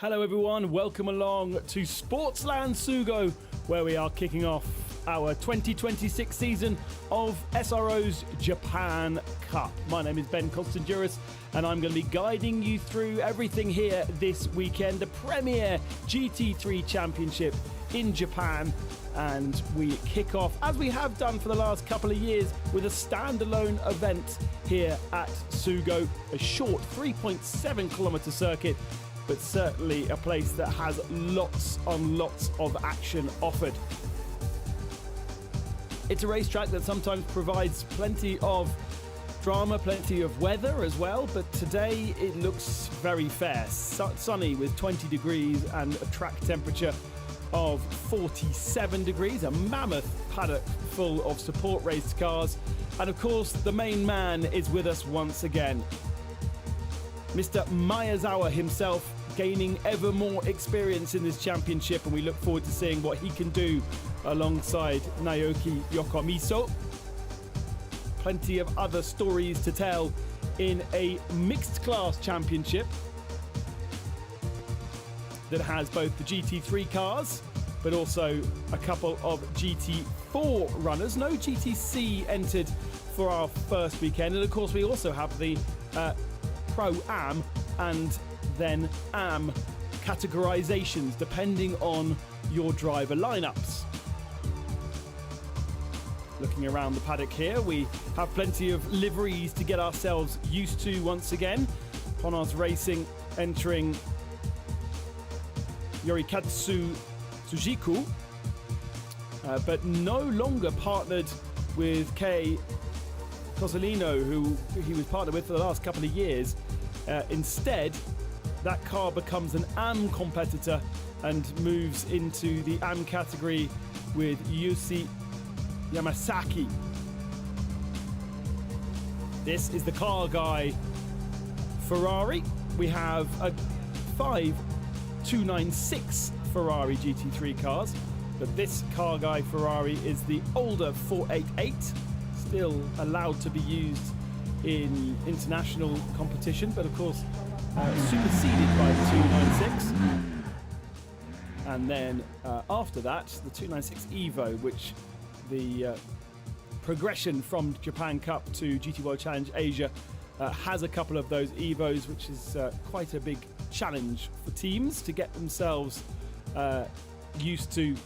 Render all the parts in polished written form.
Hello everyone, welcome along to Sportsland Sugo, where we are kicking off our 2026 season of SRO's Japan Cup. My name is Ben Constanduris and I'm going to be guiding you through everything here this weekend, the premier GT3 Championship in Japan. And we kick off, as we have done for the last couple of years, with a standalone event here at Sugo, a short 3.7 kilometer circuit, but certainly a place that has lots and lots of action offered. It's a racetrack that sometimes provides plenty of drama, plenty of weather as well, but today it looks very fair. Sunny with 20 degrees and a track temperature of 47 degrees, a mammoth paddock full of support race cars, and of course the main man is with us once again. Mr. Miyazawa himself, gaining ever more experience in this championship, and we look forward to seeing what he can do alongside Naoki Yokomiso. Plenty of other stories to tell in a mixed class championship that has both the GT3 cars but also a couple of GT4 runners. No GTC entered for our first weekend, and of course we also have the Pro-Am and then Am categorizations depending on your driver lineups. Looking around the paddock here, we have plenty of liveries to get ourselves used to once again. Honors Racing entering Yorikatsu Sujiku, but no longer partnered with Kei Cosolino, who he was partnered with for the last couple of years. Instead, that car becomes an AM competitor and moves into the AM category with Yusi Yamasaki. This is the car guy Ferrari. We have a 5296 Ferrari GT3 cars, but this car guy Ferrari is the older 488, still allowed to be used in international competition, but of course superseded by the 296. And then after that, the 296 Evo, which the progression from Japan Cup to GT World Challenge Asia has a couple of those Evos, which is quite a big challenge for teams to get themselves used to.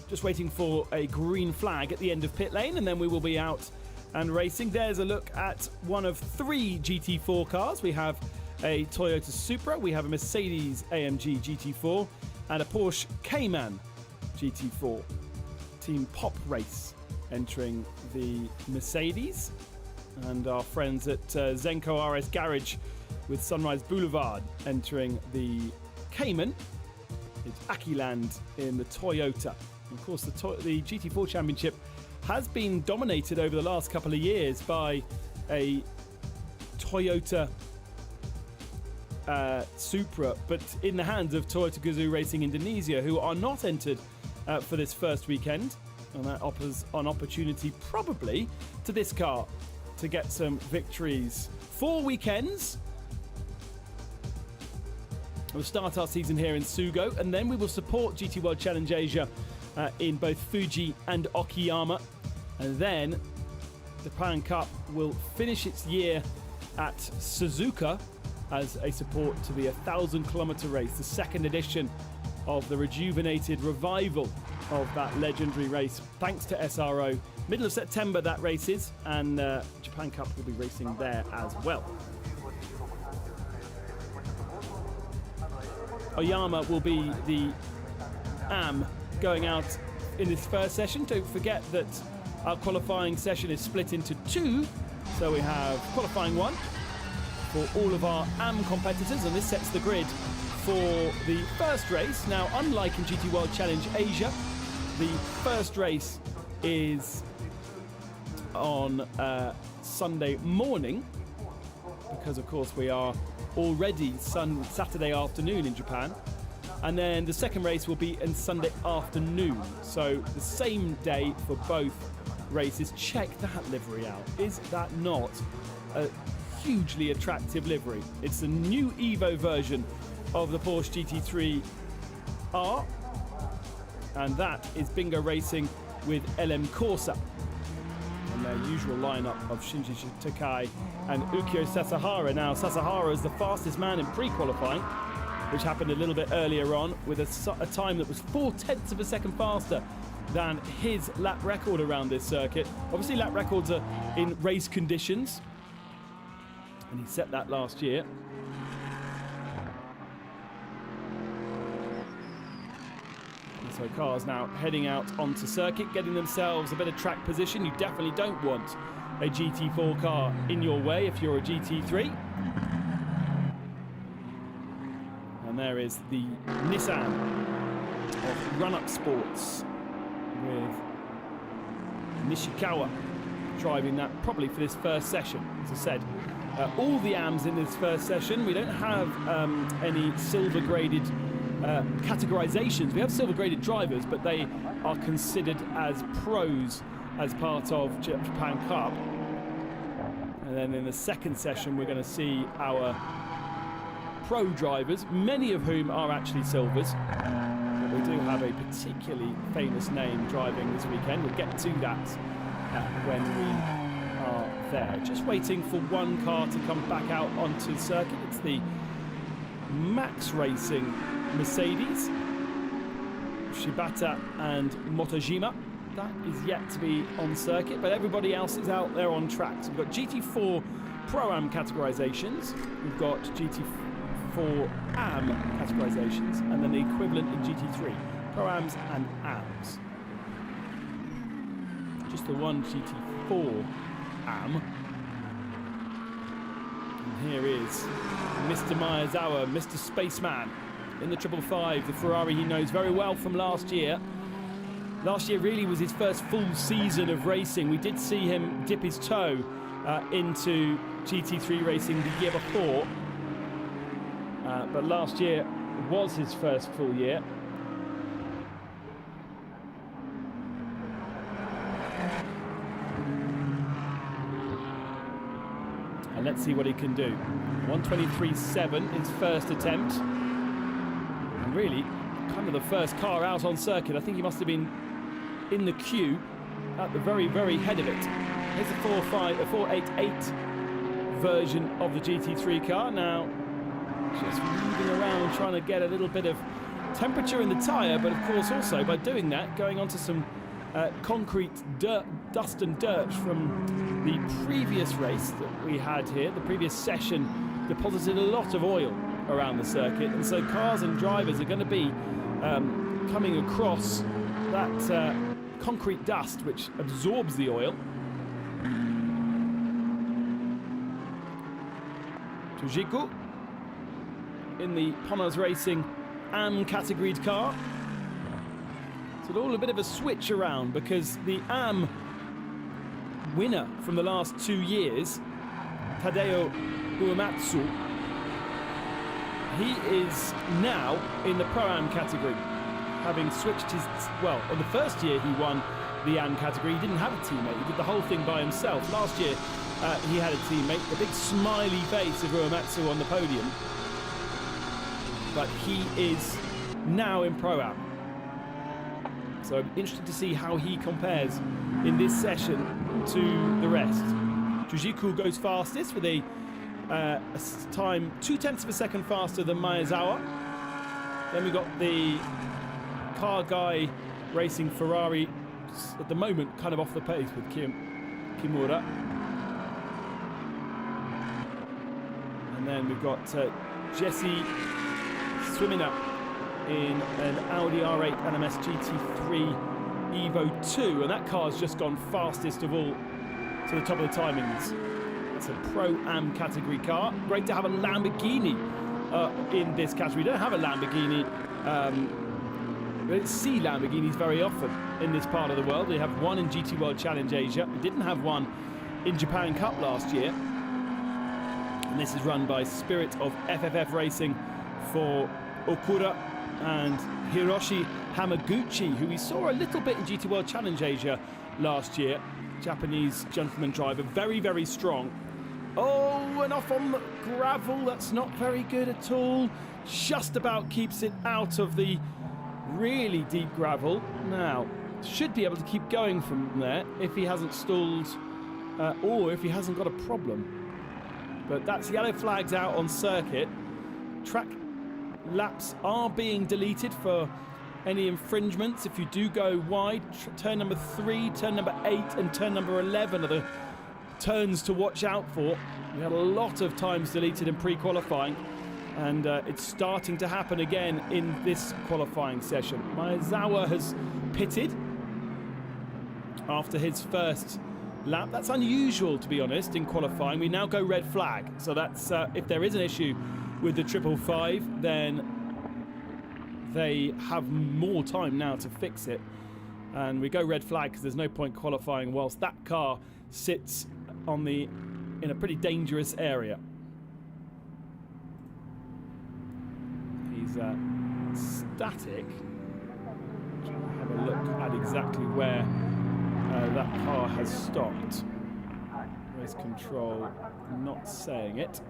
Just waiting for a green flag at the end of pit lane, and then we will be out and racing. There's a look at one of three GT4 cars. We have a Toyota Supra, we have a Mercedes AMG GT4, and a Porsche Cayman GT4. Team Pop Race entering the Mercedes, and our friends at Zenko RS Garage with Sunrise Boulevard entering the Cayman. It's Akiland in the Toyota. Of course, the GT4 Championship has been dominated over the last couple of years by a Toyota Supra, but in the hands of Toyota Gazoo Racing Indonesia, who are not entered for this first weekend. And that offers an opportunity probably to this car to get some victories. 4 weekends. We'll start our season here in Sugo, and then we will support GT World Challenge Asia in both Fuji and Okayama. And then the Japan Cup will finish its year at Suzuka as a support to the 1,000-kilometer race, the second edition of the rejuvenated revival of that legendary race, thanks to SRO. Middle of September that race is, and Japan Cup will be racing there as well. Oyama will be the AM going out in this first session. Don't forget that our qualifying session is split into 2, so we have qualifying 1 for all of our AM competitors, and this sets the grid for the first race. Now, unlike in GT World Challenge Asia, the first race is on Sunday morning, because of course we are already Saturday afternoon in Japan, and then the second race will be on Sunday afternoon, so the same day for both races. Check that livery out. Is that not a hugely attractive livery? It's the new Evo version of the Porsche GT3 R, and that is Bingo Racing with LM Corsa and their usual lineup of Shinji Takai and Ukyo Sasahara. Now, Sasahara is the fastest man in pre-qualifying, which happened a little bit earlier on, with a time that was 0.4 of a second faster than his lap record around this circuit. Obviously, lap records are in race conditions, and he set that last year. And so cars now heading out onto circuit, getting themselves a bit of track position. You definitely don't want a GT4 car in your way if you're a GT3. And there is the Nissan of Run-Up Sports with Nishikawa driving that probably for this first session. As I said, all the AMs in this first session. We don't have any silver graded categorizations. We have silver graded drivers, but they are considered as pros as part of Japan Cup. And then in the second session, we're going to see our pro drivers, many of whom are actually silvers. But we do have a particularly famous name driving this weekend. We'll get to that when we are there. Just waiting for one car to come back out onto the circuit. It's the Max Racing Mercedes, Shibata and Motojima. That is yet to be on circuit, but everybody else is out there on track. So we've got GT4 Pro-Am categorizations, we've got GT4 AM categorizations, and then the equivalent in GT3, Pro-Ams and AMs. Just the one GT4 AM. And here is Mr. Maezawa, Mr. Spaceman, in the 555, the Ferrari he knows very well from last year. Last year really was his first full season of racing. We did see him dip his toe into GT3 racing the year before. But last year was his first full year. And let's see what he can do. 1:23.7, his first attempt. And really, kind of the first car out on circuit. I think he must have been in the queue at the very, very head of it. Here's a 488 version of the GT3 car. Now, just moving around, trying to get a little bit of temperature in the tyre, but of course also by doing that, going onto some concrete dust and dirt from the previous race that we had here. The previous session deposited a lot of oil around the circuit, and so cars and drivers are going to be coming across that concrete dust which absorbs the oil. Tujiku in the Ponas Racing AM categoried car. So all a bit of a switch around, because the AM winner from the last 2 years, Tadeo Uematsu, he is now in the Pro-Am category, having switched his, well, on the first year he won the AM category, he didn't have a teammate, he did the whole thing by himself. Last year he had a teammate, the big smiley face of Uematsu on the podium, but he is now in Pro-Am. So I'm interested to see how he compares in this session to the rest. Tujiku goes fastest with a time 0.2 of a second faster than Maezawa. Then we got the car guy racing Ferrari at the moment kind of off the pace with Kimura. And then we've got Jesse Swimina in an Audi R8 NMS GT3 Evo 2, and that car's just gone fastest of all to the top of the timings. It's a Pro-Am category car. Great to have a Lamborghini in this category. We don't have a Lamborghini, we don't see Lamborghinis very often in this part of the world. We have one in GT World Challenge Asia. We didn't have one in Japan Cup last year. And this is run by Spirit of FFF Racing for Okura and Hiroshi Hamaguchi, who we saw a little bit in GT World Challenge Asia last year. Japanese gentleman driver. Very, very strong. Oh, and off on the gravel. That's not very good at all. Just about keeps it out of the really deep gravel. Now, should be able to keep going from there if he hasn't stalled or if he hasn't got a problem. But that's yellow flags out on circuit. Track laps are being deleted for any infringements. If you do go wide, turn number 3, turn number 8 and turn number 11 are the turns to watch out for. We had a lot of times deleted in pre-qualifying, and it's starting to happen again in this qualifying session. Maezawa has pitted after his first lap. That's unusual, to be honest, in qualifying. We now go red flag, so that's if there is an issue with the 555, then they have more time now to fix it, and we go red flag because there's no point qualifying whilst that car sits on in a pretty dangerous area. He's static. Have a look at exactly where that car has stopped. Race control not saying it.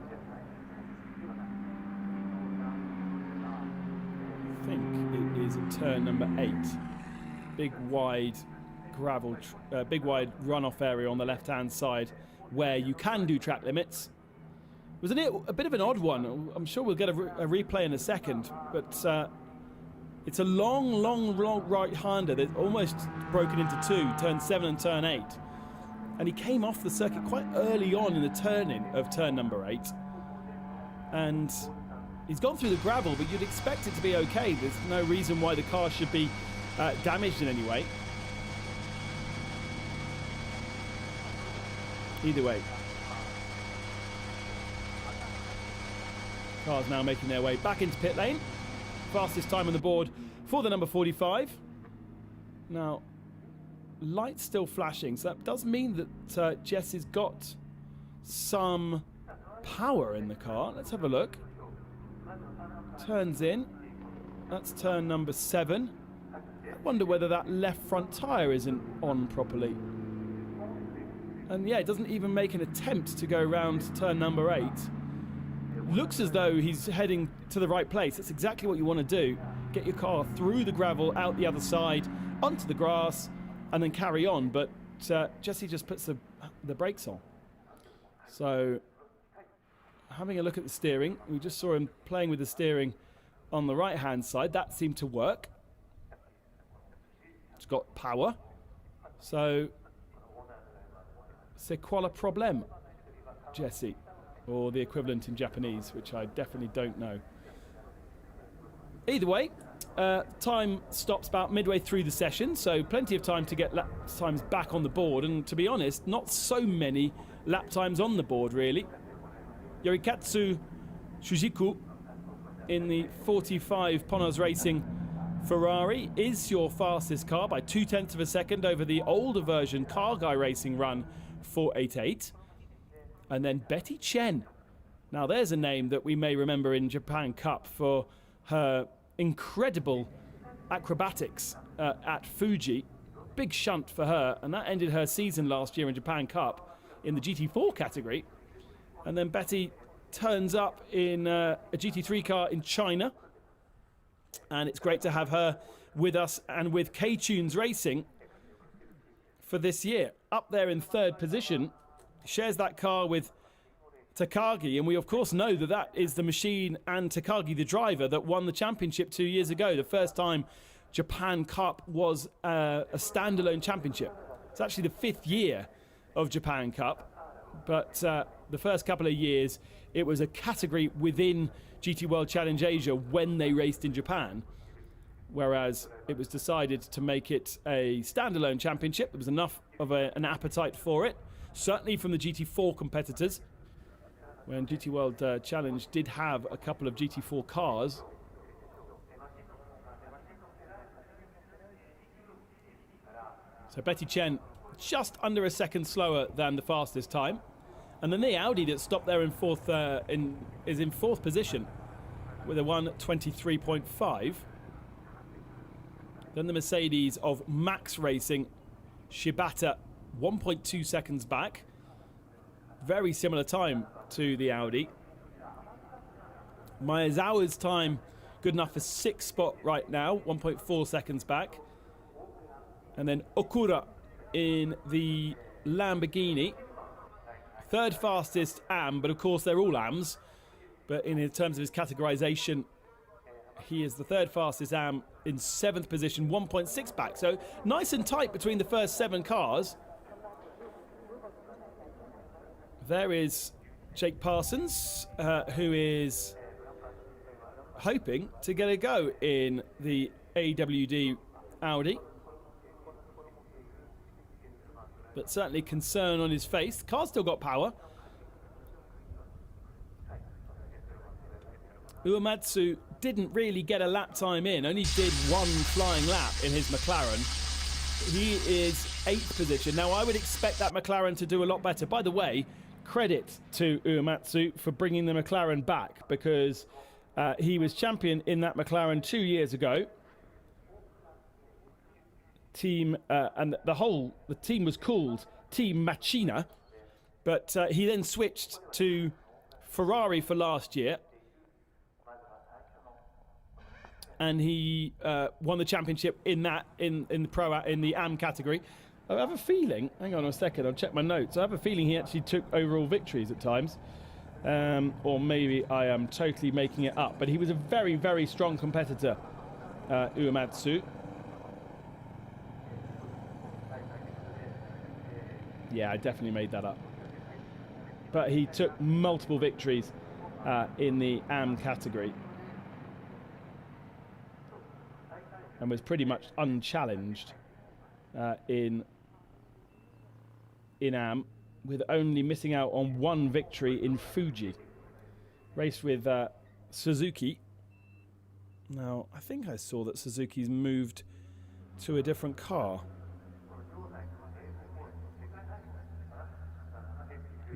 I think it is turn number 8. Big wide gravel, big wide runoff area on the left-hand side where you can do track limits. Wasn't it a bit of an odd one? I'm sure we'll get a replay in a second, but it's a long right-hander that's almost broken into 2, turn 7 and turn 8. And he came off the circuit quite early on in the turn-in of turn number 8. And he's gone through the gravel, but you'd expect it to be okay. There's no reason why the car should be damaged in any way. Either way. Cars now making their way back into pit lane. Fastest time on the board for the number 45. Now, light's still flashing, so that does mean that Jesse's got some power in the car. Let's have a look. Turns in. That's turn number 7. I wonder whether that left front tyre isn't on properly. And yeah, it doesn't even make an attempt to go around turn number 8. Looks as though he's heading to the right place. That's exactly what you want to do. Get your car through the gravel, out the other side, onto the grass, and then carry on. But Jesse just puts the brakes on. So, having a look at the steering, we just saw him playing with the steering on the right-hand side. That seemed to work. It's got power. So, c'est quoi le problème, Jesse? Or the equivalent in Japanese, which I definitely don't know. Either way, time stops about midway through the session, so plenty of time to get lap times back on the board, and to be honest, not so many lap times on the board, really. Yorikatsu Shujiku in the 45 Ponos Racing Ferrari is your fastest car by 0.2 of a second over the older version Car Guy Racing Run 488. And then Betty Chen. Now there's a name that we may remember in Japan Cup for her incredible acrobatics at Fuji. Big shunt for her, and that ended her season last year in Japan Cup in the GT4 category. And then Betty turns up in a GT3 car in China. And it's great to have her with us and with K-Tunes Racing for this year. Up there in 3rd position, shares that car with Takagi, and we of course know that that is the machine and Takagi the driver that won the championship 2 years ago, the first time Japan Cup was a standalone championship. It's actually the 5th year of Japan Cup, but the first couple of years it was a category within GT World Challenge Asia when they raced in Japan, whereas it was decided to make it a standalone championship. There was enough of an appetite for it, certainly from the GT4 competitors, when GT World Challenge did have a couple of GT4 cars. So Betty Chen just under a second slower than the fastest time. And then the Audi that stopped there in fourth is in 4th position with a 1:23.5. Then the Mercedes of Max Racing, Shibata 1.2 seconds back. Very similar time to the Audi. Maezawa's time good enough for 6th spot right now, 1.4 seconds back. And then Okura in the Lamborghini, 3rd fastest AM, but of course they're all AMs. But in terms of his categorization, he is the 3rd fastest AM in 7th position, 1.6 back. So nice and tight between the first 7 cars. There is Jake Parsons, who is hoping to get a go in the AWD Audi. But certainly concern on his face. The car's still got power. Uematsu didn't really get a lap time in, only did 1 flying lap in his McLaren. He is 8th position. Now, I would expect that McLaren to do a lot better. By the way, credit to Uematsu for bringing the McLaren back, because he was champion in that McLaren 2 years ago. And the team was called Team Machina, but he then switched to Ferrari for last year, and he won the championship in the AM category. I have a feeling, hang on a second, I'll check my notes. I have a feeling he actually took overall victories at times, or maybe I am totally making it up. But he was a very, very strong competitor, Uematsu. Yeah, I definitely made that up. But he took multiple victories in the AM category, and was pretty much unchallenged in AM, with only missing out on 1 victory in Fuji. Raced with Suzuki. Now, I think I saw that Suzuki's moved to a different car.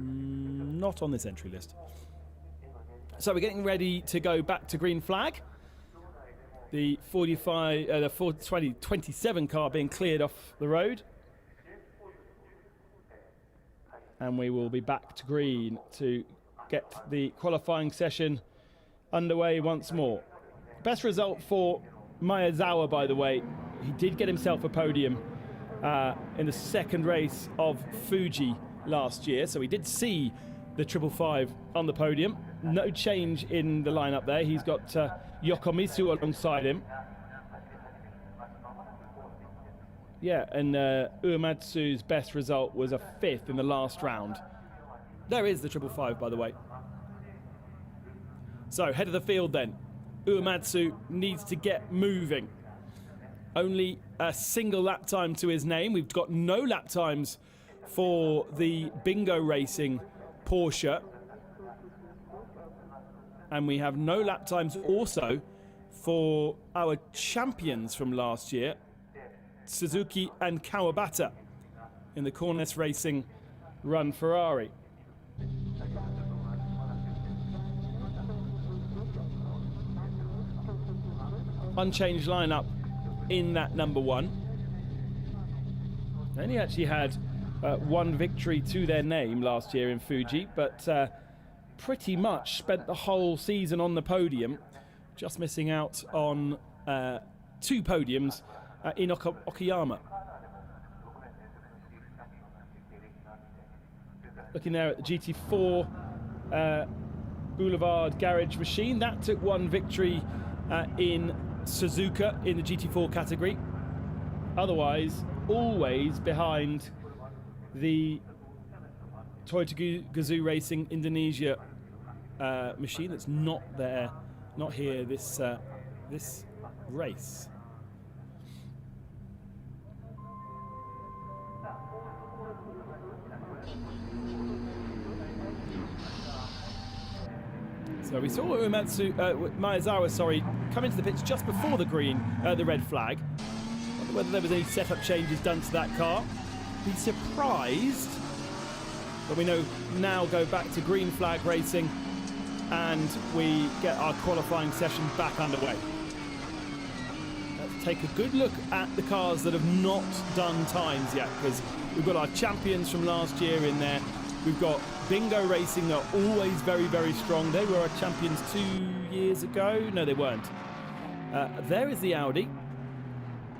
Not on this entry list. So we're getting ready to go back to green flag. The 27 car being cleared off the road. And we will be back to green to get the qualifying session underway once more. Best result for Maezawa, by the way. He did get himself a podium in the 2nd race of Fuji last year, so we did see the 555 on the podium. No change in the lineup there. He's got Yokomizu alongside him. Yeah, and Uematsu's best result was a 5th in the last round. There is the 555, by the way. So, head of the field then. Uematsu needs to get moving. Only a single lap time to his name. We've got no lap times for the Bingo Racing Porsche. And we have no lap times also for our champions from last year, Suzuki and Kawabata, in the Cornets Racing Run Ferrari. Unchanged lineup in that number 1. They only actually had 1 victory to their name last year in Fuji, but pretty much spent the whole season on the podium, just missing out on 2 podiums in Okayama. Looking there at the GT4 Boulevard Garage machine, that took 1 victory in Suzuka in the GT4 category. Otherwise, always behind the Toyota Gazoo Racing Indonesia machine that's not there, not here this race. So we saw Maezawa, come into the pits just before the red flag. I wonder whether there was any setup changes done to that car. Be surprised. But we now go back to green flag racing, and we get our qualifying session back underway. Let's take a good look at the cars that have not done times yet, because We've got our champions from last year in there. We've got Bingo Racing. They're always very, very strong. They were our champions 2 years ago. No, they weren't. There is the Audi.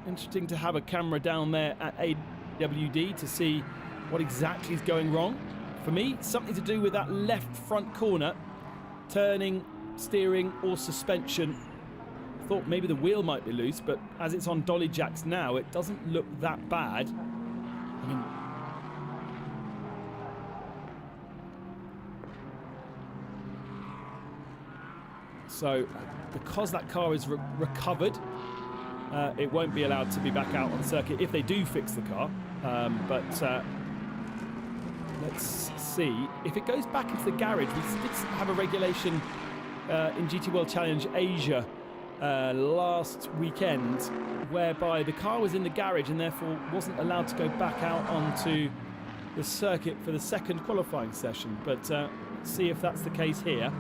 Interesting to have a camera down there at AWD to see what exactly is going wrong. For me, something to do with that left front corner, turning, steering or suspension. I thought maybe the wheel might be loose, but as it's on dolly jacks now, it doesn't look that bad. I mean, so because that car is recovered, it won't be allowed to be back out on circuit if they do fix the car. Let's see if it goes back into the garage. We did have a regulation in GT World Challenge Asia last weekend whereby the car was in the garage and therefore wasn't allowed to go back out onto the circuit for the second qualifying session. But see if that's the case here.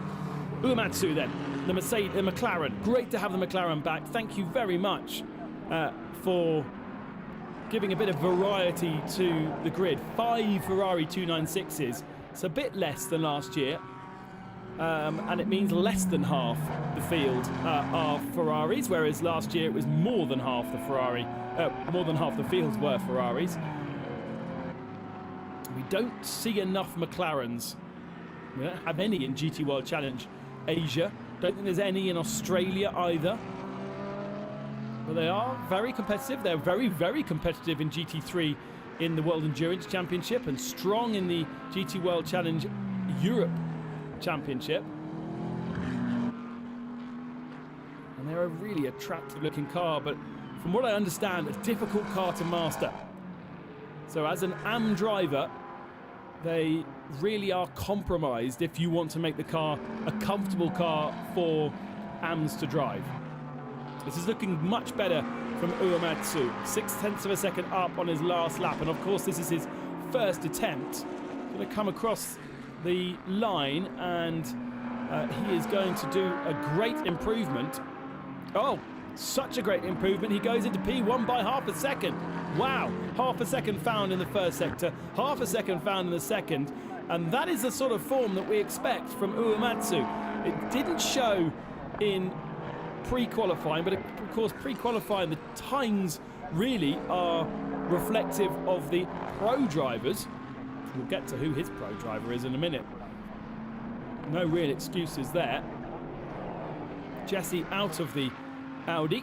Uematsu then, the McLaren. Great to have the McLaren back. Thank you very much for giving a bit of variety to the grid. 5 Ferrari 296s. It's a bit less than last year. And it means less than half the field are Ferraris, whereas last year it was more than half the fields were Ferraris. We don't see enough McLarens. We don't have any in GT World Challenge Asia. Don't think there's any in Australia either. But they are very competitive. They're very, very competitive in GT3 in the World Endurance Championship and strong in the GT World Challenge Europe Championship. And they're a really attractive looking car, but from what I understand, a difficult car to master. So as an AM driver, they really are compromised if you want to make the car a comfortable car for AMs to drive. This is looking much better from Uematsu. 0.6 of a second up on his last lap, and of course this is his first attempt. Going to come across the line, and he is going to do a great improvement. Oh, such a great improvement. He goes into P1 by half a second. Wow, half a second found in the first sector, half a second found in the second, and that is the sort of form that we expect from Uematsu. It didn't show in pre-qualifying, but of course pre-qualifying the times really are reflective of the pro drivers. We'll get to who his pro driver is in a minute. No real excuses there. Jesse out of the Audi.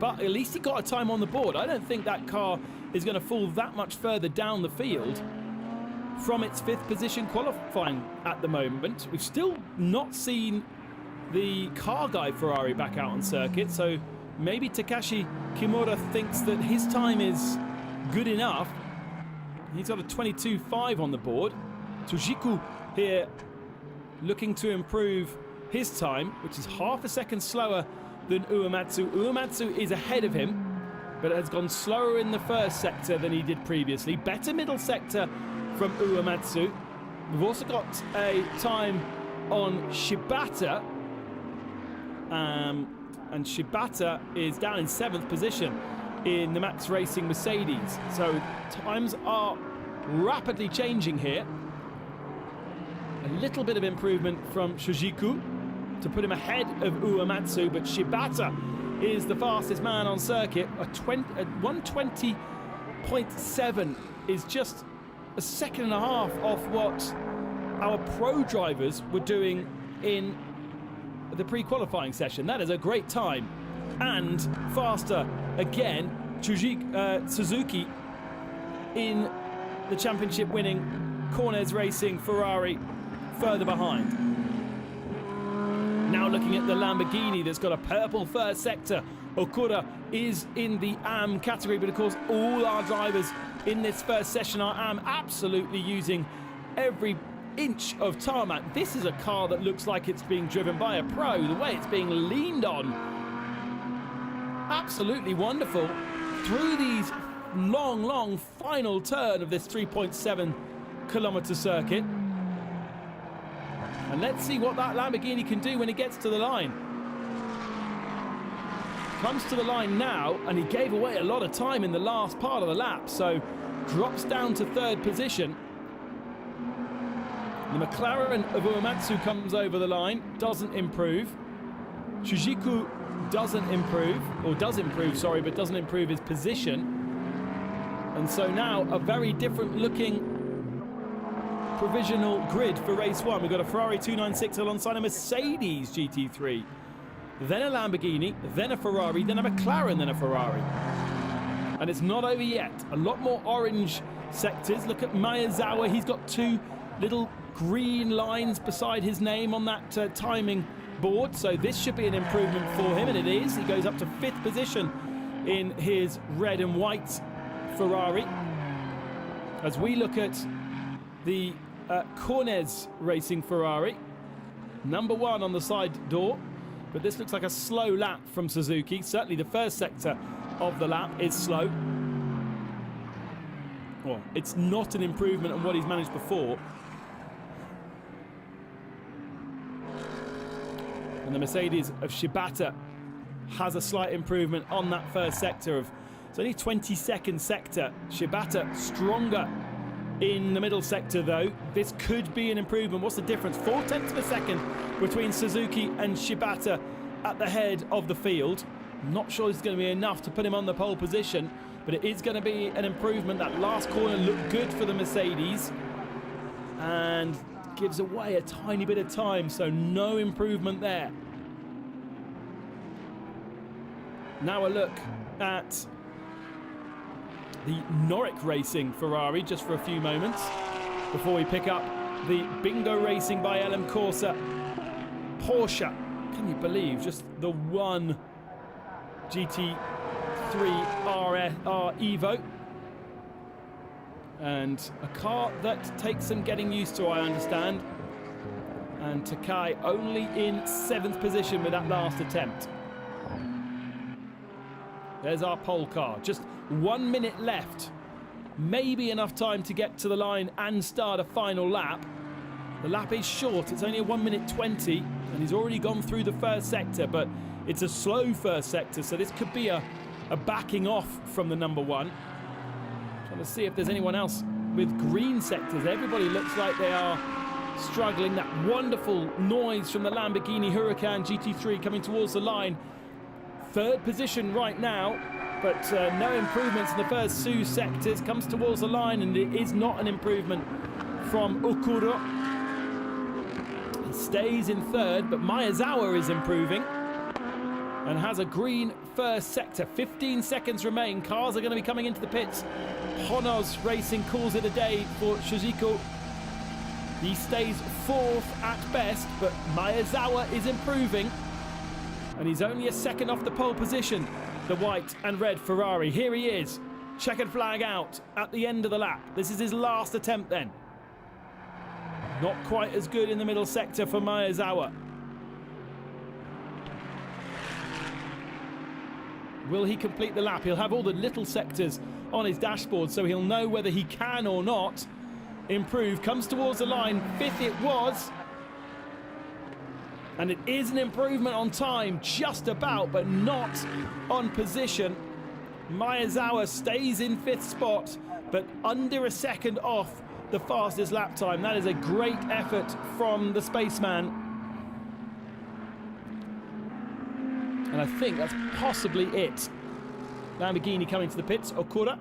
But at least he got a time on the board. I don't think that car is going to fall that much further down the field from its 5th position qualifying at the moment. We've still not seen the car guy Ferrari back out on circuit, so maybe Takashi Kimura thinks that his time is good enough. He's got a 22.5 on the board. Tsujiku here looking to improve his time, which is half a second slower than Uematsu. Uematsu is ahead of him, but has gone slower in the first sector than he did previously. Better middle sector from Uematsu. We've also got a time on Shibata, and Shibata is down in 7th position in the Max Racing Mercedes. So times are rapidly changing here. A little bit of improvement from Shojiku to put him ahead of Uematsu, but Shibata is the fastest man on circuit. A 120.7 is just a second and a half off what our pro drivers were doing in the pre-qualifying session. That is a great time, and faster again. Suzuki in the championship winning Cornez Racing Ferrari further behind. Now looking at the Lamborghini that's got a purple first sector. Okura is in the AM category, but of course all our drivers in this first session are AM, absolutely using every inch of tarmac. This is a car that looks like it's being driven by a pro, the way it's being leaned on. Absolutely wonderful. Through these long final turn of this 3.7 kilometer circuit. And let's see what that Lamborghini can do when it gets to the line. comes to the line now, and he gave away a lot of time in the last part of the lap, so drops down to third position. The McLaren of Uematsu comes over the line, doesn't improve. Suzuki doesn't improve, or does improve, sorry, but doesn't improve his position. And so now a very different looking provisional grid for race one. We've got a Ferrari 296 alongside a Mercedes GT3. Then a Lamborghini, then a Ferrari, then a McLaren, then a Ferrari. And it's not over yet. A lot more orange sectors. Look at Maezawa. He's got two little green lines beside his name on that timing board. So this should be an improvement for him, and it is. He goes up to 5th position in his red and white Ferrari. As we look at the Cornez Racing Ferrari, number 1 on the side door. But this looks like a slow lap from Suzuki. Certainly the first sector of the lap is slow. Well, it's not an improvement on what he's managed before. And the Mercedes of Shibata has a slight improvement on that first sector of, it's only 22nd sector. Shibata stronger in the middle sector though. This could be an improvement. What's the difference? 0.4 of a second between Suzuki and Shibata at the head of the field. Not sure it's going to be enough to put him on the pole position, but it is going to be an improvement. That last corner looked good for the Mercedes and gives away a tiny bit of time, so no improvement there. Now a look at the Norric Racing Ferrari just for a few moments before we pick up the Bingo Racing by LM Corsa Porsche. Can you believe just the one GT3 R Evo? And a car that takes some getting used to, I understand. And Takai only in 7th position with that last attempt. There's our pole car. Just 1 minute left. Maybe enough time to get to the line and start a final lap. The lap is short. It's only a 1 minute 20. And he's already gone through the first sector. But it's a slow first sector. So this could be a backing off from the number 1. Trying to see if there's anyone else with green sectors. Everybody looks like they are struggling. That wonderful noise from the Lamborghini Huracan GT3 coming towards the line. 3rd position right now, but no improvements in the first 2 sectors. Comes towards the line, and it is not an improvement from Okuro. He stays in 3rd, but Maezawa is improving and has a green first sector. 15 seconds remain. Cars are going to be coming into the pits. Honos Racing calls it a day for Shujiko. He stays 4th at best, but Maezawa is improving. And he's only a second off the pole position, the white and red Ferrari. Here he is, checkered flag out at the end of the lap. This is his last attempt then. Not quite as good in the middle sector for Maezawa. Will he complete the lap? He'll have all the little sectors on his dashboard, so he'll know whether he can or not improve. Comes towards the line, 5th it was. And it is an improvement on time, just about, but not on position. Maezawa stays in 5th spot, but under a second off the fastest lap time. That is a great effort from the spaceman. And I think that's possibly it. Lamborghini coming to the pits, Okura.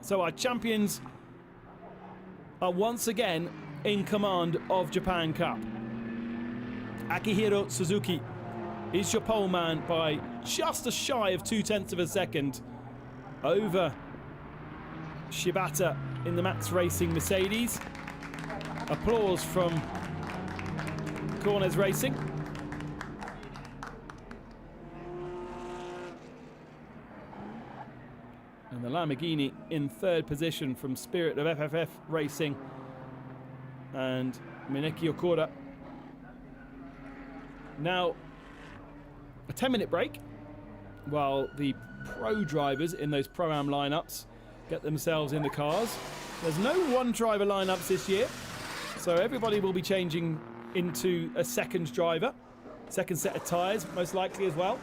So our champions are once again in command of Japan Cup. Akihiro Suzuki is your pole man by just a shy of 0.2 of a second over Shibata in the Mats Racing Mercedes. Applause from Corners Racing. And the Lamborghini in 3rd position from Spirit of FFF Racing and Mineki Okura. Now, a 10-minute break while the pro drivers in those Pro-Am lineups get themselves in the cars. There's no one-driver lineups this year, so everybody will be changing into a second driver. second set of tyres, most likely as well.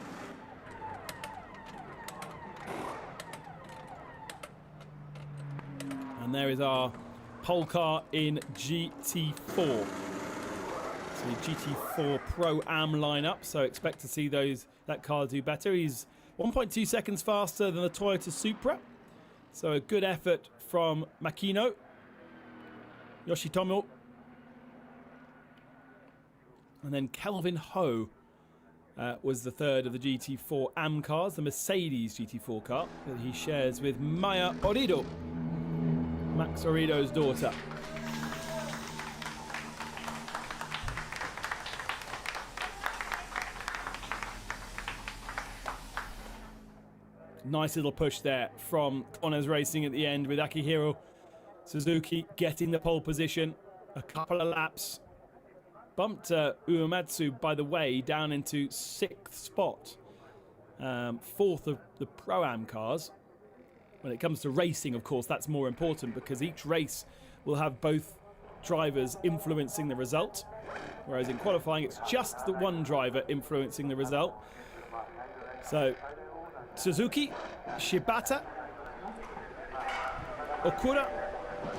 And there is our pole car in GT4. So GT4 Pro-Am lineup, so expect to see that car do better. He's 1.2 seconds faster than the Toyota Supra. So a good effort from Makino. Yoshitomo. And then Kelvin Ho was the third of the GT4 AM cars, the Mercedes GT4 car that he shares with Maya Orido, Max Orido's daughter. Nice little push there from Honors Racing at the end with Akihiro Suzuki getting the pole position. A couple of laps. Bumped Uematsu, by the way, down into 6th spot. 4th of the Pro-Am cars. When it comes to racing, of course, that's more important because each race will have both drivers influencing the result. Whereas in qualifying, it's just the one driver influencing the result. So Suzuki, Shibata, Okura,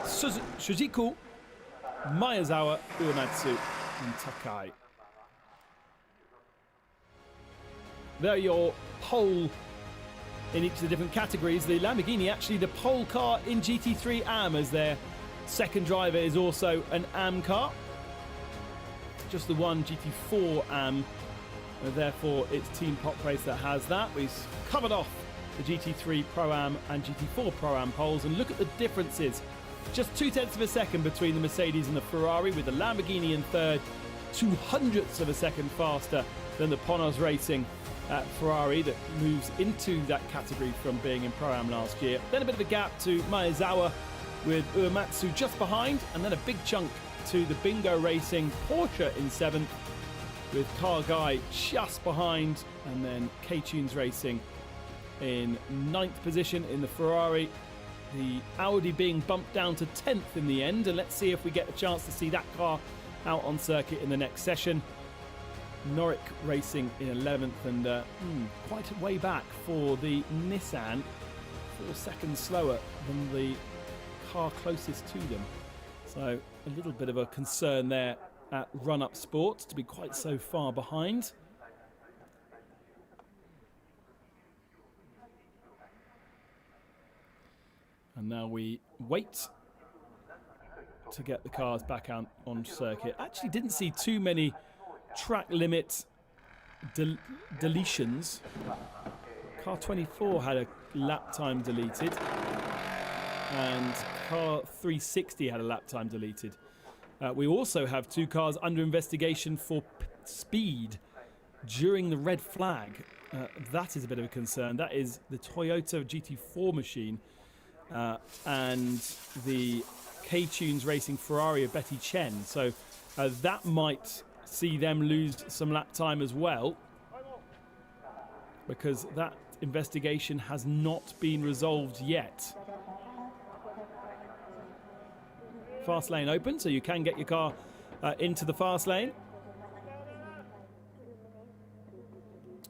Shujiku, Miyazawa, Uematsu, and Takai. There are your pole in each of the different categories. The Lamborghini, actually the pole car in GT3 AM, as their second driver is also an AM car. Just the one GT4 AM, and therefore it's Team Pop Race that has that. We've covered off the GT3 Pro-Am and GT4 Pro-Am poles, and look at the differences. Just 0.2 of a second between the Mercedes and the Ferrari, with the Lamborghini in third, 0.02 of a second faster than the Honors Racing Ferrari that moves into that category from being in Pro-Am last year. Then a bit of a gap to Miyazawa with Uematsu just behind, and then a big chunk to the Bingo Racing Porsche in 7th, with Car Guy just behind, and then K-Tunes Racing in 9th position in the Ferrari. The Audi being bumped down to 10th in the end, and let's see if we get a chance to see that car out on circuit in the next session. Norwick Racing in 11th, and quite a way back for the Nissan, 4 seconds slower than the car closest to them. So a little bit of a concern there at Run Up Sports to be quite so far behind. And now we wait to get the cars back out on circuit. Actually didn't see too many track limit deletions. Car 24 had a lap time deleted, and car 360 had a lap time deleted. We also have 2 cars under investigation for speed during the red flag. That is a bit of a concern. That is the Toyota GT4 machine and the K-Tunes Racing Ferrari of Betty Chen. So that might see them lose some lap time as well, because that investigation has not been resolved yet. Fast lane open, so you can get your car into the fast lane.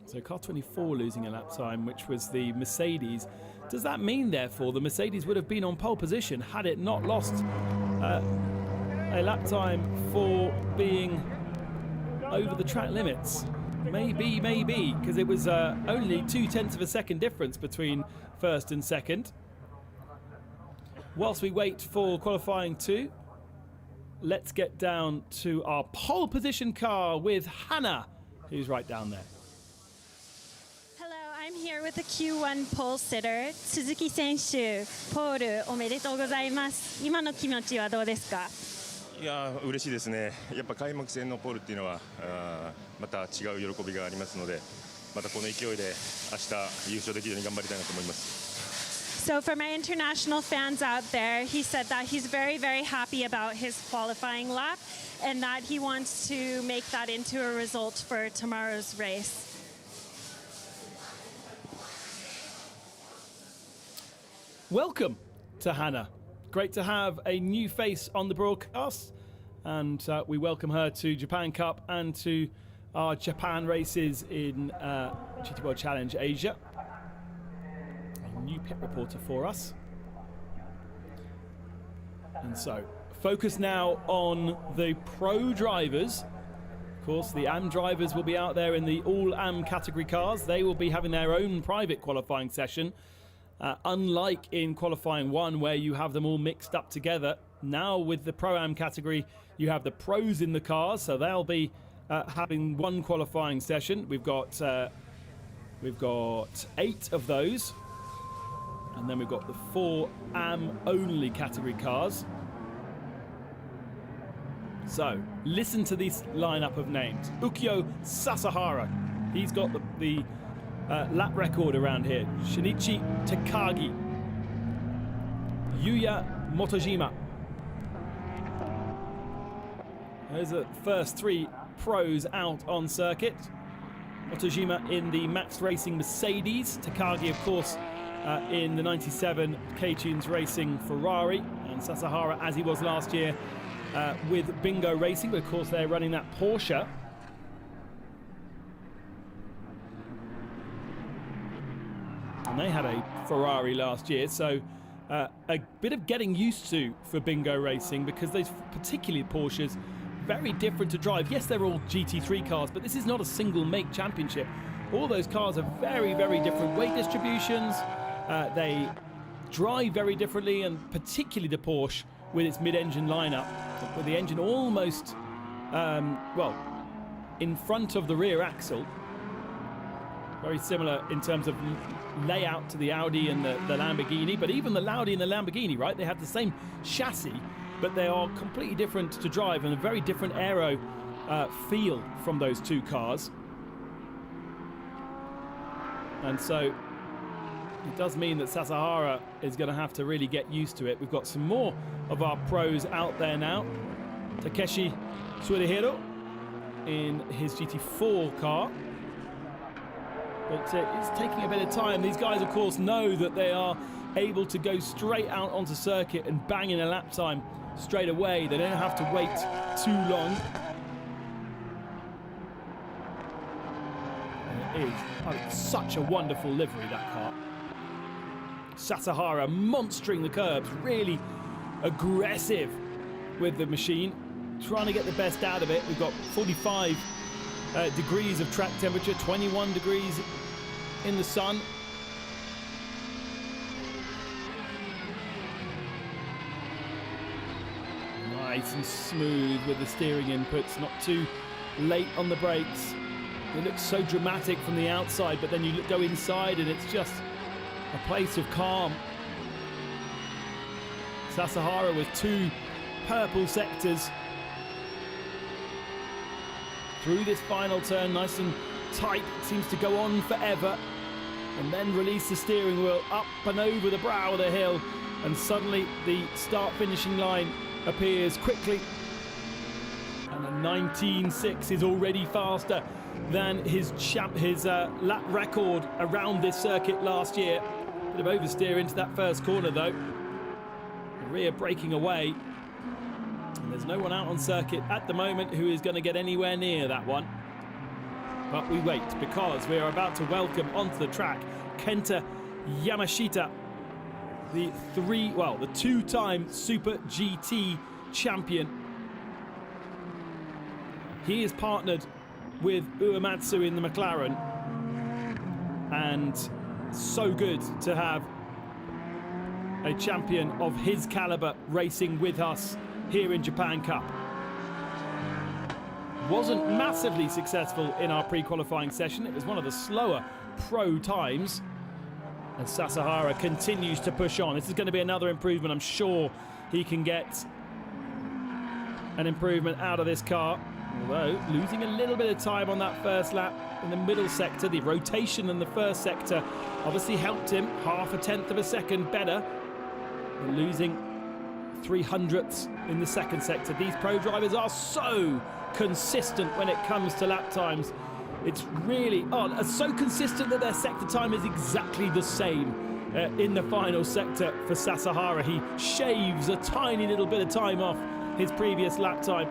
So car 24 losing a lap time, which was the Mercedes. Does that mean, therefore, the Mercedes would have been on pole position had it not lost a lap time for being over the track limits? Maybe, because it was only 0.2 of a second difference between first and second. Whilst we wait for qualifying 2, let's get down to our pole position car with Hannah, who's right down there. I'm here with the Q1 pole sitter, Suzuki 選手、ポールおめでとうございます。今の気持ちはどうですか？いや嬉しいですね。やっぱ開幕戦のポールっていうのはまた違う喜びがありますので、またこの勢いで明日優勝できるように頑張りたいなと思います。So for my international fans out there, he said that he's very, very happy about his qualifying lap and that he wants to make that into a result for tomorrow's race. Welcome to Hannah. Great to have a new face on the broadcast, and we welcome her to Japan Cup and to our Japan races in GT World Challenge Asia. A new pit reporter for us. And so, focus now on the pro drivers. Of course, the AM drivers will be out there in the all AM category cars. They will be having their own private qualifying session. Unlike in qualifying one, where you have them all mixed up together, now with the Pro-Am category, you have the pros in the cars, so they'll be having one qualifying session. We've got 8 of those, and then we've got the 4 AM only category cars. So listen to this lineup of names. Ukyo Sasahara, he's got the lap record around here. Shinichi Takagi, Yuya Motojima. Those are the first 3 pros out on circuit. Motojima in the Max Racing Mercedes. Takagi, of course, in the 97 K-Tunes Racing Ferrari. And Sasahara, as he was last year, with Bingo Racing. But of course, they're running that Porsche. And they had a Ferrari last year, so a bit of getting used to for Bingo Racing, because those, particularly Porsches, very different to drive. Yes, they're all GT3 cars, but this is not a single make championship. All those cars are very, very different weight distributions. They drive very differently, and particularly the Porsche with its mid-engine lineup, with the engine almost, well, in front of the rear axle. Very similar in terms of layout to the Audi and the Lamborghini, but even the Audi and the Lamborghini, right? They have the same chassis, but they are completely different to drive, and a very different aero feel from those 2 cars. And so it does mean that Sasahara is going to have to really get used to it. We've got some more of our pros out there now. Takeshi Suerihiro in his GT4 car. But it's taking a bit of time. These guys, of course, know that they are able to go straight out onto circuit and bang in a lap time straight away. They don't have to wait too long. And it is such a wonderful livery, that car. Sasahara monstering the curbs, really aggressive with the machine, trying to get the best out of it. We've got 45 degrees of track temperature, 21 degrees in the sun. Nice and smooth with the steering inputs, not too late on the brakes. It looks so dramatic from the outside, but then you go inside and it's just a place of calm. Sasahara with 2 purple sectors through this final turn, nice and tight. It seems to go on forever, and then release the steering wheel up and over the brow of the hill, and suddenly the start finishing line appears quickly, and the 19.6 is already faster than his lap record around this circuit last year. Bit of oversteer into that first corner though, the rear breaking away. And there's no one out on circuit at the moment who is going to get anywhere near that one. But we wait, because we are about to welcome onto the track Kenta Yamashita, the 2-time Super GT champion. He is partnered with Uematsu in the McLaren, and so good to have a champion of his caliber racing with us here in Japan Cup. Wasn't massively successful in our pre-qualifying session. It was one of the slower pro times. And Sasahara continues to push on. This is going to be another improvement. I'm sure he can get an improvement out of this car. Although losing a little bit of time on that first lap in the middle sector. The rotation in the first sector obviously helped him. 0.5 of a second better. But losing 0.03 in the second sector. These pro drivers are so consistent when it comes to lap times. It's really so consistent that their sector time is exactly the same in the final sector for Sasahara. He shaves a tiny little bit of time off his previous lap time.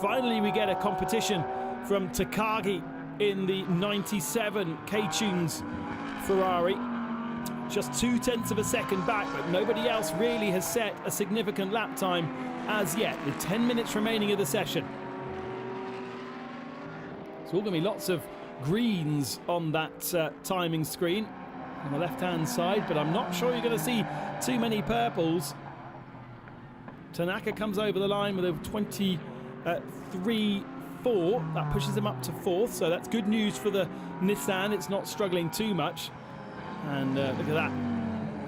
Finally, we get a competition from Takagi in the 97 K-Tunes Ferrari. Just 0.2 of a second back, but nobody else really has set a significant lap time as yet, with 10 minutes remaining of the session. It's all going to be lots of greens on that timing screen on the left-hand side, but I'm not sure you're going to see too many purples. Tanaka comes over the line with a 23.4. That pushes him up to 4th, so that's good news for the Nissan. It's not struggling too much. And look at that,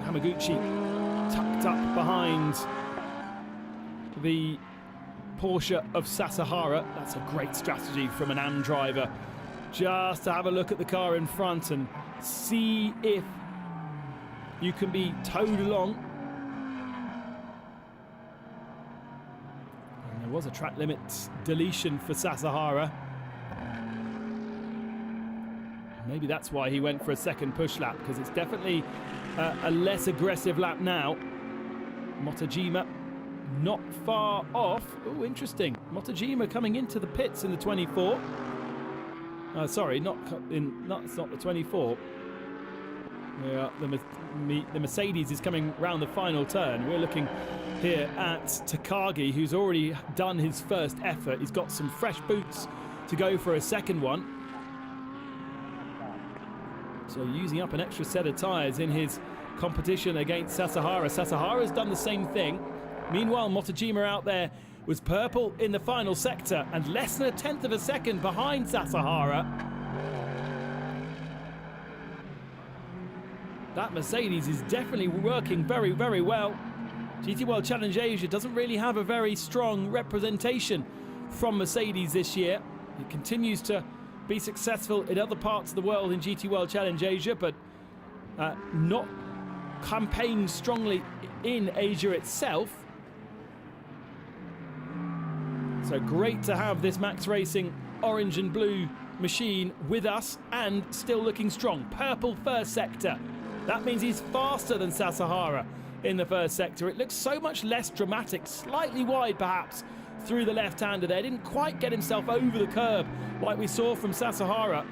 Hamaguchi tucked up behind the Porsche of Sasahara. That's a great strategy from an AM driver, just to have a look at the car in front and see if you can be towed along. And there was a track limit deletion for Sasahara. Maybe that's why he went for a second push lap, because it's definitely a less aggressive lap now. Motojima not far off. Oh, interesting. Motojima coming into the pits in the 24. Sorry, it's not the 24. Yeah, the Mercedes is coming round the final turn. We're looking here at Takagi, who's already done his first effort. He's got some fresh boots to go for a second one. So using up an extra set of tyres in his competition against Sasahara. Sasahara's done the same thing. Meanwhile, Motojima out there was purple in the final sector and less than 1/10 of a second behind Sasahara. That Mercedes is definitely working very, very well. GT World Challenge Asia doesn't really have a very strong representation from Mercedes this year. It continues to be successful in other parts of the world in GT World Challenge Asia, but not campaigned strongly in Asia itself. So great to have this Max Racing orange and blue machine with us and still looking strong. Purple first sector. That means he's faster than Sasahara in the first sector. It looks so much less dramatic, slightly wide perhaps through the left-hander there. Didn't quite get himself over the curb like we saw from Sasahara.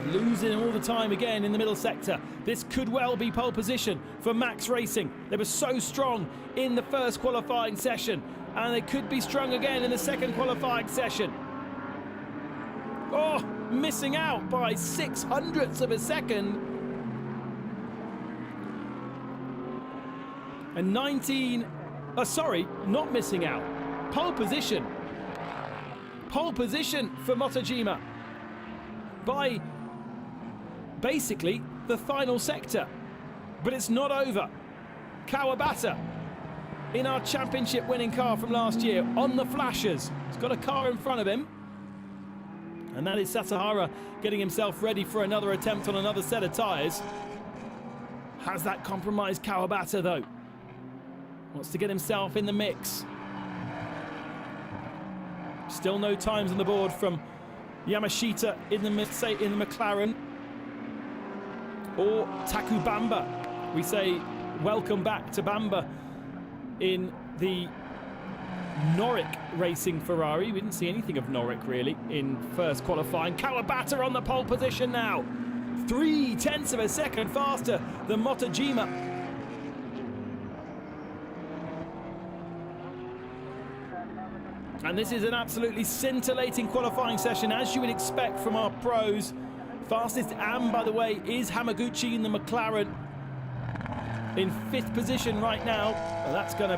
Losing all the time again in the middle sector. This could well be pole position for Max Racing. They were so strong in the first qualifying session, and they could be strong again in the second qualifying session. Oh, missing out by 0.06 of a second. And 19... sorry, not missing out. Pole position. Pole position for Motojima by basically the final sector. But it's not over. Kawabata in our championship winning car from last year on the flashers. He's got a car in front of him. And that is Sasahara getting himself ready for another attempt on another set of tyres. Has that compromised Kawabata though? Wants to get himself in the mix. Still no times on the board from Yamashita in the McLaren or Taku Bamba. We say welcome back to Bamba in the Noric Racing Ferrari. We didn't see anything of Noric really in first qualifying. Kawabata on the pole position now. 0.3 of a second faster than Motojima. And this is an absolutely scintillating qualifying session, as you would expect from our pros. Fastest AM, by the way, is Hamaguchi in the McLaren in 5th position right now. Well, that's going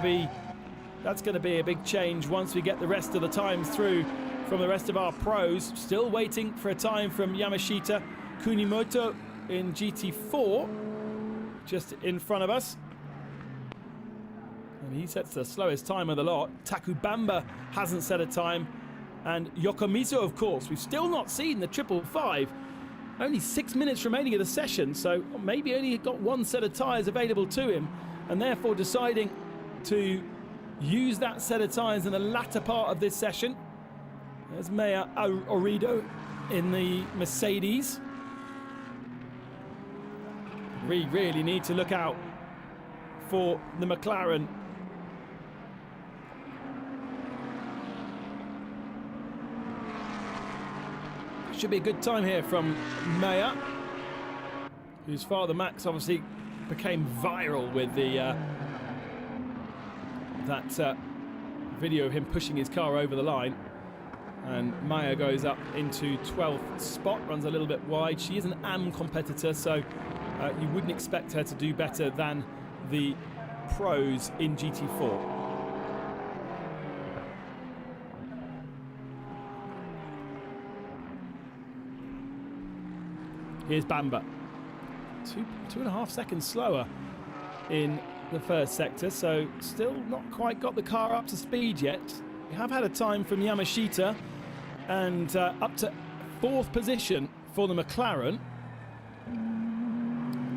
to be a big change once we get the rest of the times through from the rest of our pros. Still waiting for a time from Yamashita. Kunimoto in GT4, just in front of us. And he sets the slowest time of the lot. Takubamba hasn't set a time. And Yokomizo, of course, we've still not seen the 555. Only 6 minutes remaining of the session, so maybe only got one set of tyres available to him, and therefore deciding to use that set of tyres in the latter part of this session. There's Maya Orido in the Mercedes. We really need to look out for the McLaren. Should be a good time here from Maya, whose father Max obviously became viral with the that video of him pushing his car over the line. And Maya goes up into 12th spot, runs a little bit wide. She is an AM competitor, so you wouldn't expect her to do better than the pros in GT4. Here's Bamba. 2.5 seconds slower in the first sector, so still not quite got the car up to speed yet. We have had a time from Yamashita, and up to 4th position for the McLaren.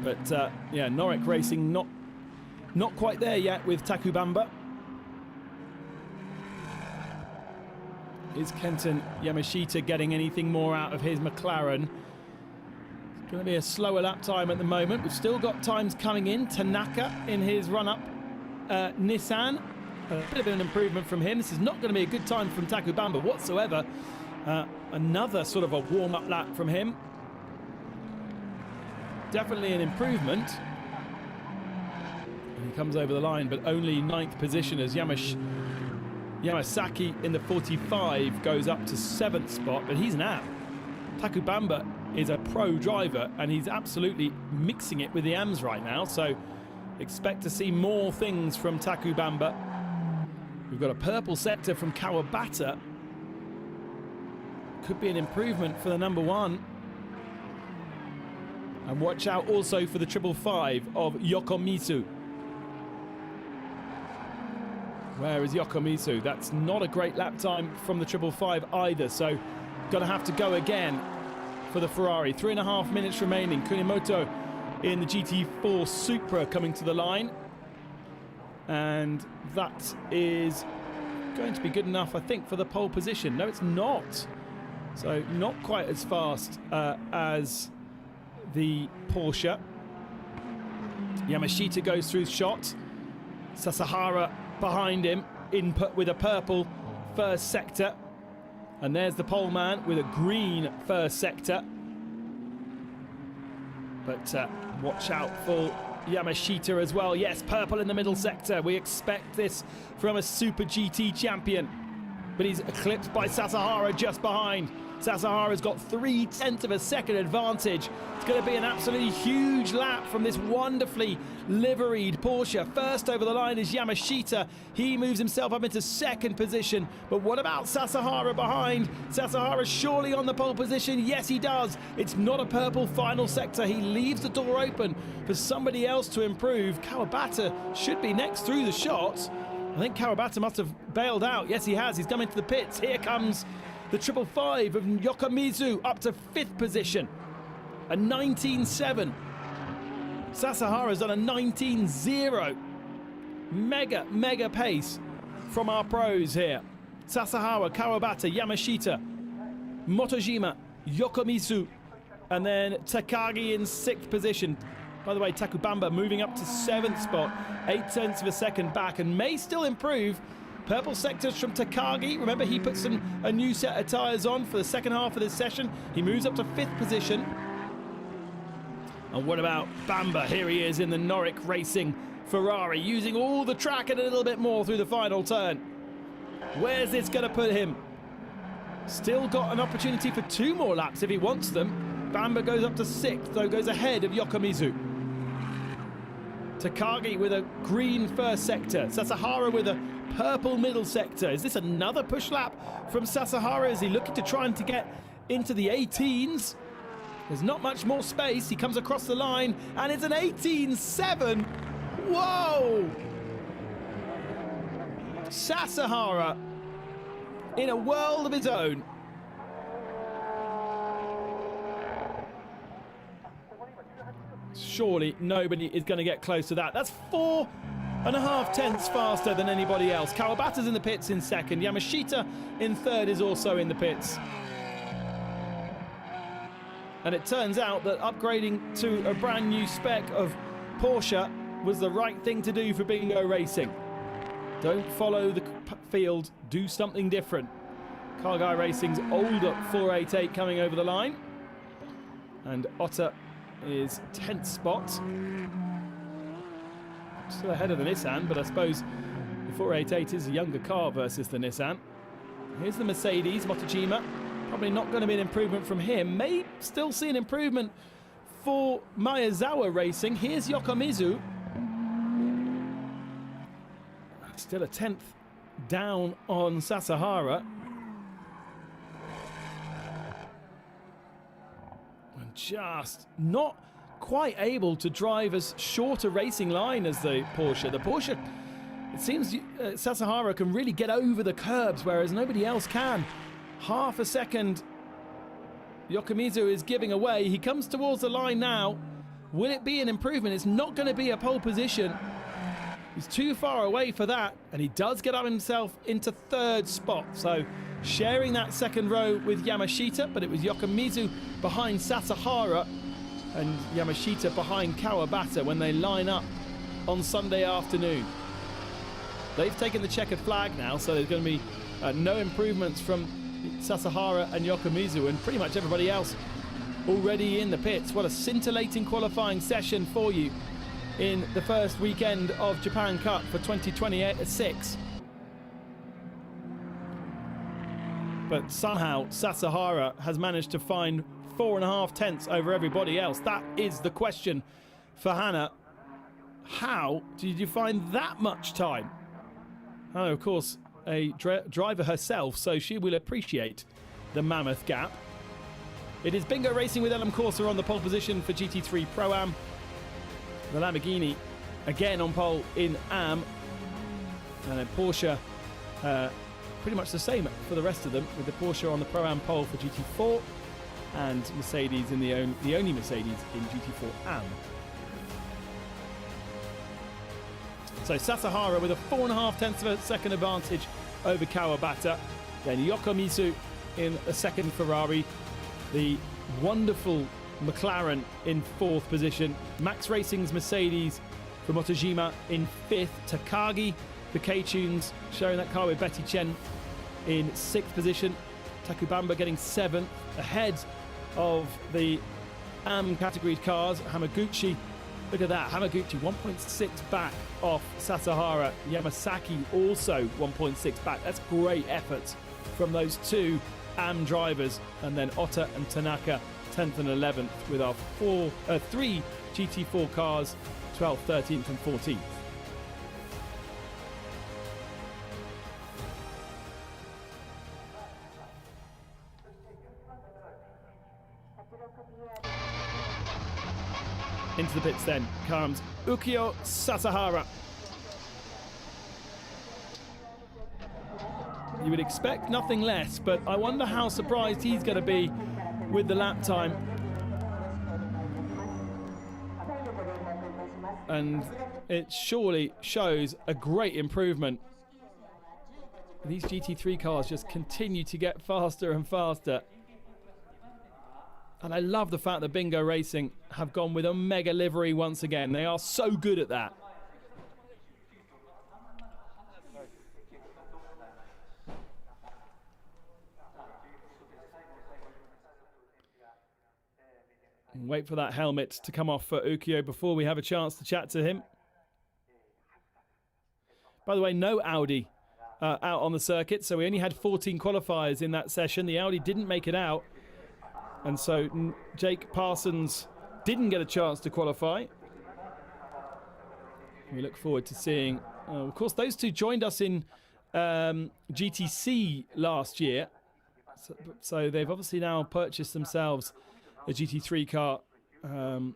But yeah, Norwich Racing not quite there yet with Taku Bamba. Is Kenton Yamashita getting anything more out of his McLaren? It's going to be a slower lap time at the moment. We've still got times coming in. Tanaka in his run-up Nissan. A bit of an improvement from him. This is not going to be a good time from Taku Bamba whatsoever. Another sort of a warm-up lap from him. Definitely an improvement. And he comes over the line, but only 9th position as Yamasaki in the 45 goes up to 7th spot, but he's an app. Taku Bamba is a pro driver, and he's absolutely mixing it with the AMs right now, so expect to see more things from Taku Bamba. We've got a purple sector from Kawabata. Could be an improvement for the number 1. And watch out also for the 555 of Yokomizu. Where is Yokomizu? That's not a great lap time from the 555 either, so gonna have to go again for the Ferrari. 3.5 minutes remaining. Kunimoto in the GT4 Supra coming to the line. And that is going to be good enough, I think, for the pole position. No, it's not. So not quite as fast as the Porsche. Yamashita goes through shot. Sasahara behind him, input with a purple first sector. And there's the pole man with a green first sector. But watch out for Yamashita as well. Yes, purple in the middle sector. We expect this from a Super GT champion. But he's eclipsed by Sasahara just behind. Sasahara's got 0.3 of a second advantage. It's going to be an absolutely huge lap from this wonderfully liveried Porsche. First over the line is Yamashita. He moves himself up into 2nd position. But what about Sasahara behind? Sasahara surely on the pole position. Yes, he does. It's not a purple final sector. He leaves the door open for somebody else to improve. Kawabata should be next through the shot. I think Kawabata must have bailed out. Yes, he has. He's coming to the pits. Here comes the 555 of Yokomizu up to 5th position. A 19.7. Sasahara's done a 19.0. Mega pace from our pros here. Sasahara, Kawabata, Yamashita, Motojima, Yokomizu, and then Takagi in 6th position. By the way, Taku Bamba moving up to 7th spot, 0.8 of a second back, and may still improve. Purple sectors from Takagi. Remember, he puts a new set of tyres on for the second half of this session. He moves up to 5th position. And what about Bamba? Here he is in the Norwich Racing Ferrari, using all the track and a little bit more through the final turn. Where's this going to put him? Still got an opportunity for 2 more laps if he wants them. Bamba goes up to 6th, though goes ahead of Yokomizu. Takagi with a green first sector. Sasahara with a purple middle sector. Is this another push lap from Sasahara? Is he looking to try and to get into the 18s? There's not much more space. He comes across the line, and it's an 18.7. Whoa! Sasahara in a world of his own. Surely nobody is going to get close to that. That's 4.5 tenths faster than anybody else. Kawabata's in the pits in 2nd. Yamashita in 3rd is also in the pits. And it turns out that upgrading to a brand new spec of Porsche was the right thing to do for Bingo Racing. Don't follow the field, do something different. Car Guy Racing's old 488 coming over the line. And Otter is 10th spot. Still ahead of the Nissan, but I suppose the 488 is a younger car versus the Nissan. Here's the Mercedes, Motojima. Probably not going to be an improvement from him. May still see an improvement for Maezawa Racing. Here's Yokomizu. Still a 10th down on Sasahara. And just not quite able to drive as short a racing line as the Porsche. The Porsche, it seems Sasahara can really get over the curbs, whereas nobody else can. Half a second Yokomizu is giving away. He comes towards the line now. Will it be an improvement? It's not going to be a pole position. He's too far away for that, and he does get up himself into 3rd spot. So sharing that 2nd row with Yamashita, but it was Yokomizu behind Sasahara and Yamashita behind Kawabata when they line up on Sunday afternoon. They've taken the checkered flag now, so there's going to be no improvements from Sasahara and Yokomizu, and pretty much everybody else already in the pits. What a scintillating qualifying session for you in the first weekend of Japan Cup for 2026. But somehow Sasahara has managed to find 4.5 tenths over everybody else. That is the question for Hannah. How did you find that much time? Oh, of course, a driver herself, so she will appreciate the mammoth gap. It is Bingo Racing with Elam Corsa on the pole position for GT3 Pro-Am. The Lamborghini again on pole in Am. And then Porsche pretty much the same for the rest of them, with the Porsche on the Pro-Am pole for GT4 and Mercedes in the only Mercedes in GT4 Am. So Sasahara with a 4.5 tenths of a second advantage over Kawabata. Then Yokomizu in a 2nd Ferrari. The wonderful McLaren in 4th position. Max Racing's Mercedes from Motojima in 5th. Takagi, the K-Tunes, showing that car with Betty Chen in 6th position. Takubamba getting 7th, ahead of the AM category cars. Hamaguchi, look at that, Hamaguchi 1.6 back off Sasahara. Yamasaki also 1.6 back. That's great effort from those two AM drivers. And then Ota and Tanaka 10th and 11th with our 3 GT4 cars, 12th, 13th and 14th. Into the pits then comes Ukyo Sasahara. You would expect nothing less, but I wonder how surprised he's going to be with the lap time. And it surely shows a great improvement. These GT3 cars just continue to get faster and faster. And I love the fact that Bingo Racing have gone with Omega livery once again. They are so good at that. And wait for that helmet to come off for Ukyo before we have a chance to chat to him. By the way, no Audi out on the circuit, so we only had 14 qualifiers in that session. The Audi didn't make it out. And so Jake Parsons didn't get a chance to qualify. We look forward to seeing... of course, those two joined us in GTC last year. So they've obviously now purchased themselves a GT3 car and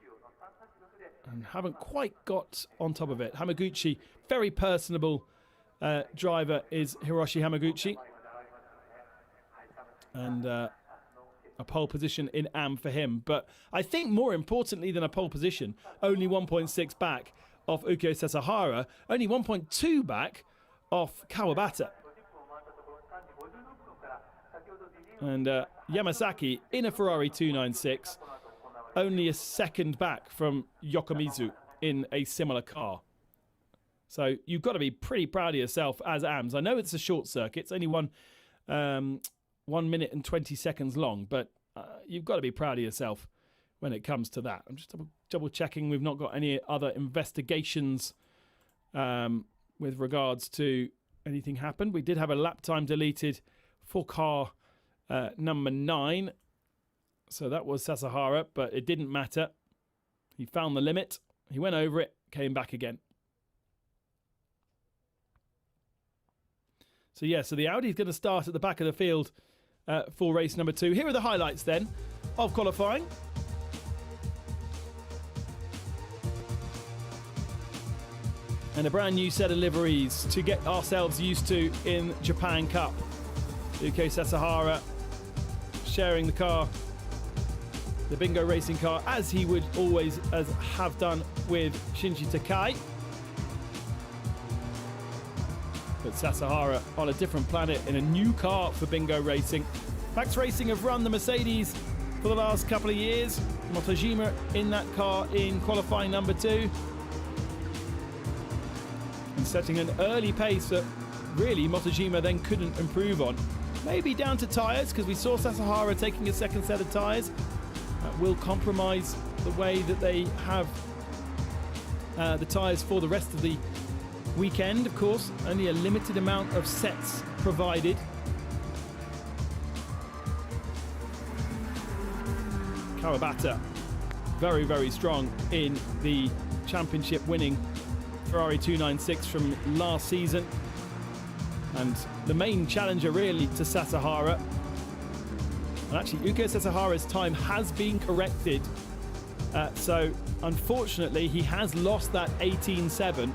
haven't quite got on top of it. Hamaguchi, very personable driver is Hiroshi Hamaguchi. And... a pole position in AM for him. But I think more importantly than a pole position, only 1.6 back off Ukyo Sasahara, only 1.2 back off Kawabata. And Yamasaki in a Ferrari 296, only a second back from Yokomizu in a similar car. So you've got to be pretty proud of yourself as AMS. I know it's a short circuit, it's only one 1 minute and 20 seconds long, but you've got to be proud of yourself when it comes to that. I'm just double checking we've not got any other investigations with regards to anything happened. We did have a lap time deleted for car number 9. So that was Sasahara, but it didn't matter. He found the limit. He went over it, came back again. So yeah, so the Audi is going to start at the back of the field for race number 2. Here are the highlights then of qualifying. And a brand new set of liveries to get ourselves used to in Japan Cup. Yuko Sasahara sharing the car, the Bingo Racing car, as he would always have done with Shinji Takai. But Sasahara on a different planet in a new car for Bingo Racing. Max Racing have run the Mercedes for the last couple of years. Motojima in that car in qualifying number 2. And setting an early pace that really Motojima then couldn't improve on. Maybe down to tyres, because we saw Sasahara taking a second set of tyres. That will compromise the way that they have the tyres for the rest of the weekend. Of course, only a limited amount of sets provided. Kawabata, very, very strong in the championship winning Ferrari 296 from last season. And the main challenger really to Sasahara. And actually, Yuko Sasahara's time has been corrected. So unfortunately, he has lost that 18.7.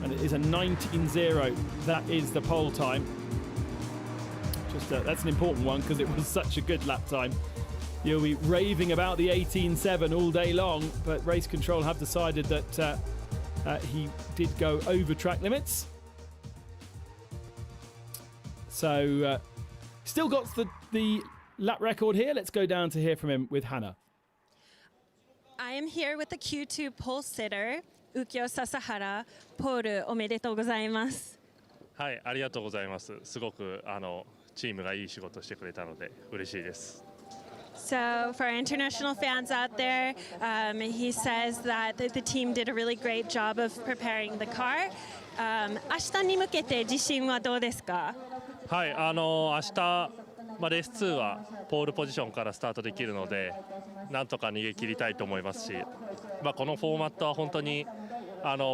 And it is a 19.0. That is the pole time. Just that's an important one because it was such a good lap time. You'll be raving about the 18.7 all day long, but race control have decided that he did go over track limits. So still got the lap record here. Let's go down to hear from him with Hannah. I am here with the Q2 pole sitter, Ukyo Sasahara. ポールおめでとうございます。はい、ありがとうございます。すごくチームがいい仕事してくれたので嬉しいです。So for our international fans out there, he says that the team did a really great job of preparing the car. 明日に向けて自信はどうですか？はい、明日、レース2はポールポジションからスタートできるので、なんとか逃げ切りたいと思いますし、このフォーマットは本当に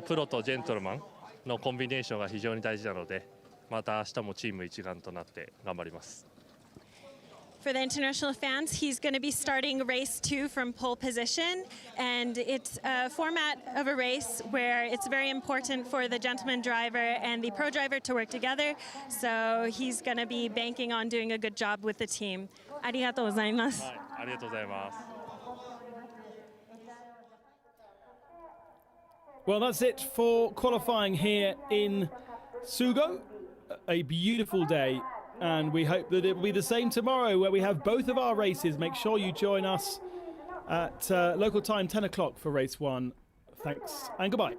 プロとジェントルマンのコンビネーションが非常に大事なので、また明日もチーム一丸となって頑張ります。For the international fans, he's going to be starting race 2 from pole position, and it's a format of a race where it's very important for the gentleman driver and the pro driver to work together, so he's going to be banking on doing a good job with the team. ありがとうございます。はい、ありがとうございます。Well, that's it for qualifying here in Sugo. A beautiful day. And we hope that it will be the same tomorrow where we have both of our races. Make sure you join us at local time 10 o'clock for race 1. Thanks and goodbye.